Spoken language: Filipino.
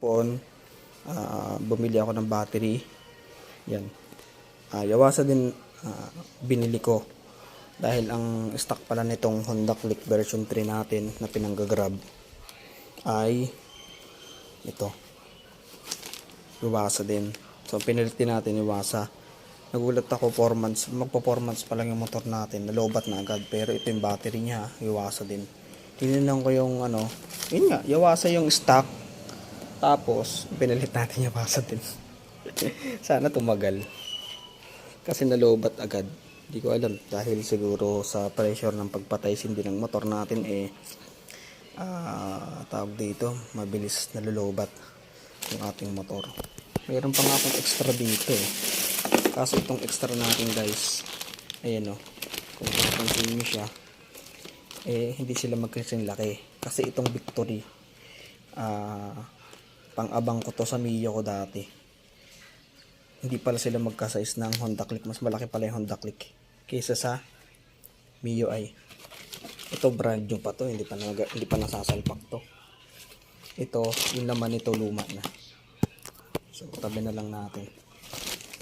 Kahapon, bumili ako ng battery. Yan. Yuwasa din binili ko. Dahil ang stock pala nitong Honda Click version 3 natin na pinanggagrab ay ito. Yuwasa din. So pinilit din natin Yuwasa. Nagulat ako 4 months, magpo 4 months pa lang yung motor natin, nalobat na agad. Pero ito yung battery niya, Yuwasa din. Tinignan ko yung yun nga, Yuwasa yung stock. Tapos pinilit natin Yuwasa din. Sana tumagal. Kasi nalobat agad. Hindi ko alam dahil siguro sa pressure ng pagpatay sindi ng motor natin tawag dito, mabilis nalolobat yung ating motor. Mayroon pa nga akong extra dito Kaso itong extra natin guys, ayan kung papansin nyo siya, hindi sila magkasing laki. Kasi itong Victory, pang-abang ko to sa Mio ko dati. Hindi pala sila magka-size ng Honda Click. Mas malaki pala yung Honda Click kaysa sa Mio i. Ito brand new pa to, hindi pa nasasalpak to. Ito, yung laman nito luma na. So tabi na lang natin.